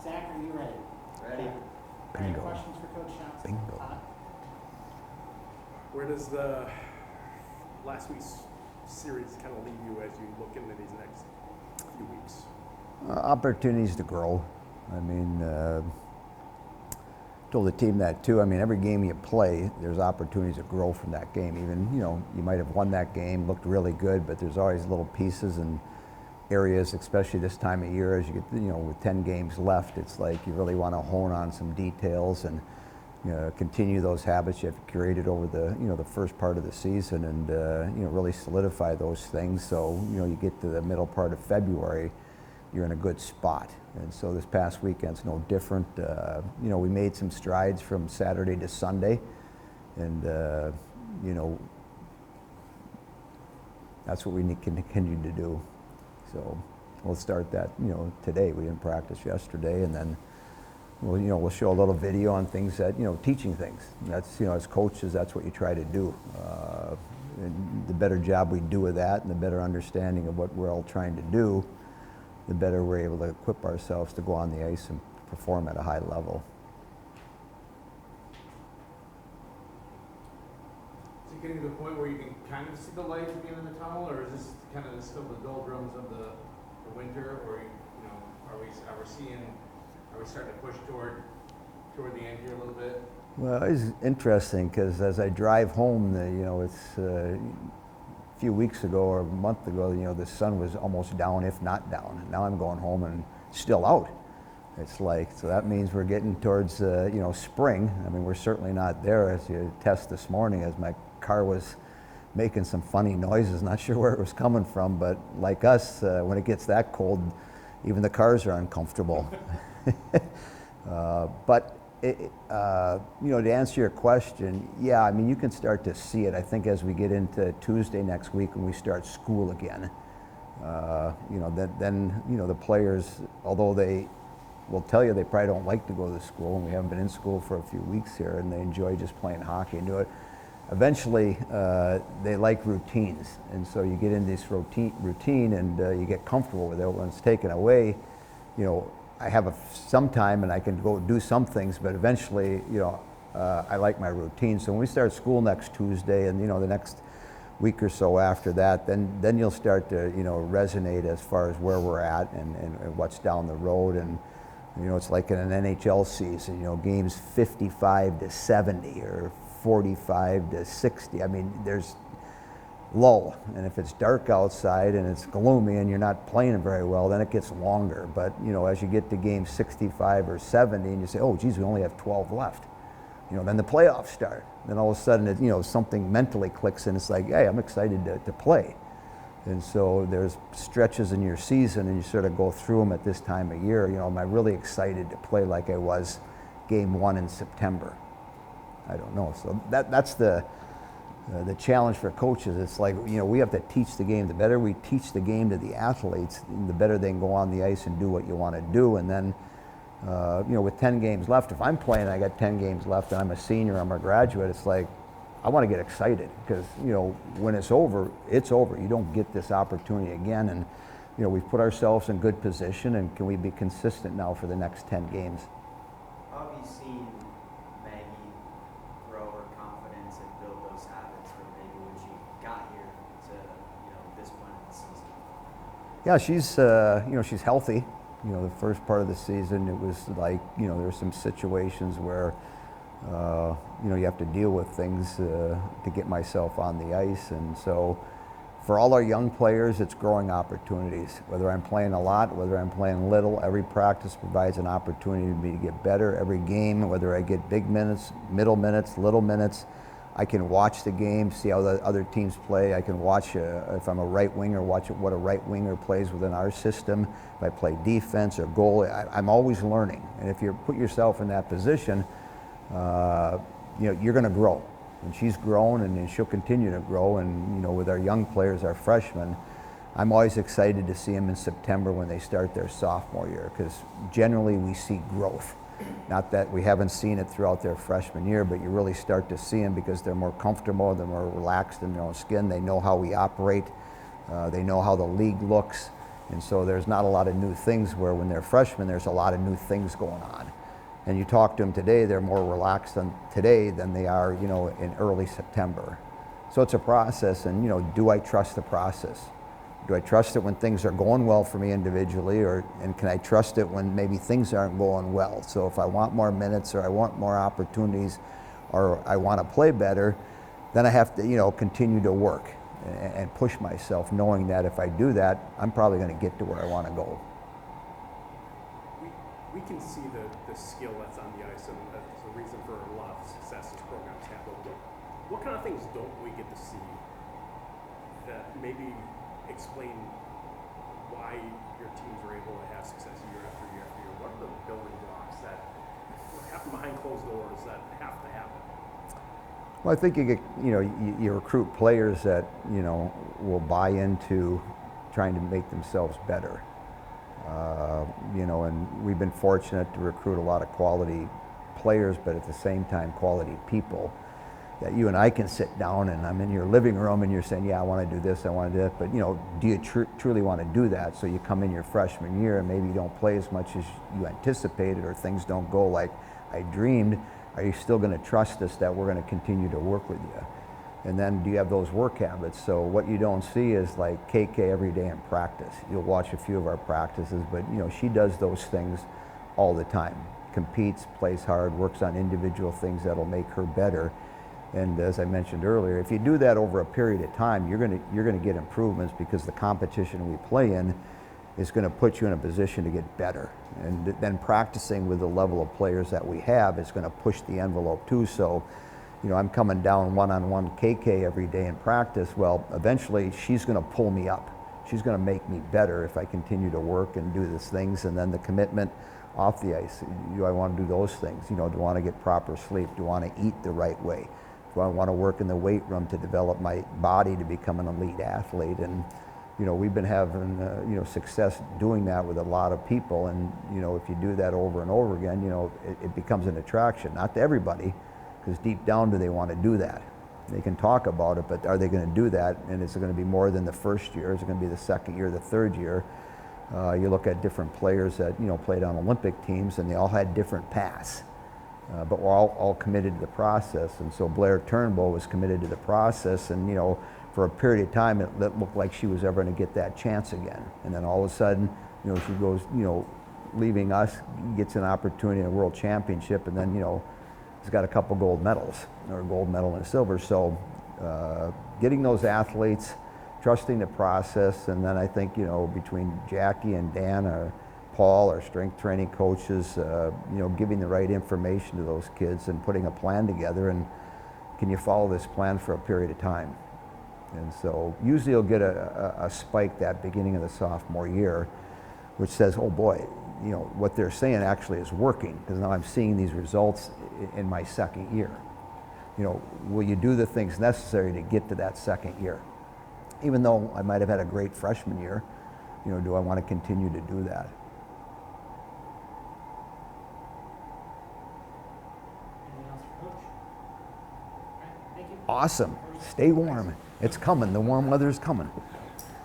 Zach, are you ready? Ready. Any Bingo. questions for Coach Johnson? Bingo. Todd? Where does the last week's series kind of leave you as you look into these next few weeks? Opportunities to grow. I mean, told the team that too. I mean, every game you play, there's opportunities to grow from that game. Even, you might have won that game, looked really good, but there's always little pieces and areas, especially this time of year, as you get, with 10 games left, it's like you really want to hone on some details and continue those habits you've created over the first part of the season, and really solidify those things. So you get to the middle part of February, you're in a good spot. And so this past weekend's no different. We made some strides from Saturday to Sunday, and that's what we need to continue to do. So we'll start that today. We didn't practice yesterday, and then we'll show a little video on things that teaching things. That's as coaches, that's what you try to do. And the better job we do with that, and the better understanding of what we're all trying to do, the better we're able to equip ourselves to go on the ice and perform at a high level. Is it getting to the point where you can kind of see the light at the end of the tunnel, or is this kind of still the doldrums of the winter, or are we starting to push toward the end here a little bit? Well, it's interesting because as I drive home, it's a few weeks ago or a month ago, the sun was almost down, if not down. And now I'm going home and still out. It's like, so that means we're getting towards, spring. I mean, we're certainly not there, as you test this morning, as my car was making some funny noises. Not sure where it was coming from, but like us, when it gets that cold, even the cars are uncomfortable. But to answer your question, yeah, I mean, you can start to see it. I think as we get into Tuesday next week when we start school again, then the players, although they will tell you they probably don't like to go to school, and we haven't been in school for a few weeks here, and they enjoy just playing hockey and do it. Eventually, they like routines, and so you get in this routine, and you get comfortable with it. When it's taken away, I have some time and I can go do some things, but eventually, I like my routine. So when we start school next Tuesday, and the next week or so after that, then you'll start to resonate as far as where we're at and what's down the road. And it's like in an NHL season, games 55 to 70 or 45 to 60. I mean, there's lull, and if it's dark outside and it's gloomy and you're not playing very well, then it gets longer. But as you get to game 65 or 70 and you say, oh geez, we only have 12 left, then the playoffs start. Then all of a sudden something mentally clicks, and it's like, hey, I'm excited to play. And so there's stretches in your season, and you sort of go through them at this time of year. Am I really excited to play like I was game 1 in September? I don't know. So that's the challenge for coaches. It's like, we have to teach the game. The better we teach the game to the athletes, the better they can go on the ice and do what you want to do. And then, with 10 games left, if I'm playing, I got 10 games left, and I'm a senior, I'm a graduate, it's like, I want to get excited because, when it's over, it's over. You don't get this opportunity again. And, we've put ourselves in good position, and can we be consistent now for the next 10 games? How have you seen Maggie grow her confidence and build those habits from maybe when she got here to this point in the season? Yeah, she's healthy. The first part of the season, it was like, there were some situations where, you have to deal with things to get myself on the ice. And so for all our young players, it's growing opportunities. Whether I'm playing a lot, whether I'm playing little, every practice provides an opportunity for me to get better. Every game, whether I get big minutes, middle minutes, little minutes, I can watch the game, see how the other teams play. I can watch, if I'm a right winger, watch what a right winger plays within our system. If I play defense or goal, I'm always learning. And if you put yourself in that position, you're going to grow. And she's grown, and she'll continue to grow. And with our young players, our freshmen, I'm always excited to see them in September when they start their sophomore year, because generally we see growth. Not that we haven't seen it throughout their freshman year, but you really start to see them because they're more comfortable, they're more relaxed in their own skin, they know how we operate, they know how the league looks, And so there's not a lot of new things where when they're freshmen, there's a lot of new things going on. And you talk to them today, they're more relaxed today than they are, you know, in early September. So it's a process, and, you know, do I trust the process? Do I trust it when things are going well for me individually, and can I trust it when maybe things aren't going well? So if I want more minutes, or I want more opportunities, or I want to play better, then I have to, you know, continue to work and push myself, knowing that if I do that, I'm probably going to get to where I want to go. We can see the skill that's on the ice, and that's a reason for a lot of success this program's had. But what kind of things don't we get to see that maybe explain why your teams are able to have success year after year after year? What are the building blocks that happen behind closed doors that have to happen? Well, I think you get, you know, you recruit players that, you know, will buy into trying to make themselves better. You know, and we've been fortunate to recruit a lot of quality players, but at the same time, quality people that you and I can sit down, and I'm in your living room and you're saying, yeah, I want to do this, I want to do that, but, you know, do you truly want to do that? So you come in your freshman year and maybe you don't play as much as you anticipated, or things don't go like I dreamed. Are you still going to trust us that we're going to continue to work with you? And then do you have those work habits? So what you don't see is like KK every day in practice. You'll watch a few of our practices, but, you know, she does those things all the time. Competes, plays hard, works on individual things that'll make her better. And as I mentioned earlier, if you do that over a period of time, you're going to get improvements, because the competition we play in is going to put you in a position to get better. And then practicing with the level of players that we have is going to push the envelope too. So, you know, I'm coming down one-on-one KK every day in practice. Well, eventually she's going to pull me up. She's going to make me better if I continue to work and do these things. And then the commitment off the ice. Do I want to do those things? You know, do I want to get proper sleep? Do I want to eat the right way? Do I want to work in the weight room to develop my body to become an elite athlete? And, you know, we've been having, you know, success doing that with a lot of people. And, you know, if you do that over and over again, you know, it becomes an attraction. Not to everybody, because deep down, do they want to do that? They can talk about it, but are they going to do that? And is it going to be more than the first year? Is it going to be the second year, the third year? You look at different players that, you know, played on Olympic teams, and they all had different paths. But we're all committed to the process. And so Blair Turnbull was committed to the process, and, you know, for a period of time, it looked like she was ever going to get that chance again. And then all of a sudden, you know, she goes, you know, leaving us, gets an opportunity in a world championship, and then, you know, has got a couple gold medals, or a gold medal and a silver. So getting those athletes, trusting the process, and then I think, you know, between Jackie and Dan, or Paul, our strength training coaches, you know, giving the right information to those kids and putting a plan together, and can you follow this plan for a period of time? And so usually you'll get a spike that beginning of the sophomore year, which says, oh boy, you know, what they're saying actually is working, because now I'm seeing these results in my second year. You know, will you do the things necessary to get to that second year? Even though I might have had a great freshman year, you know, do I want to continue to do that? Anything else for Coach? All right, thank you. Awesome. Stay warm. It's coming. The warm weather's coming.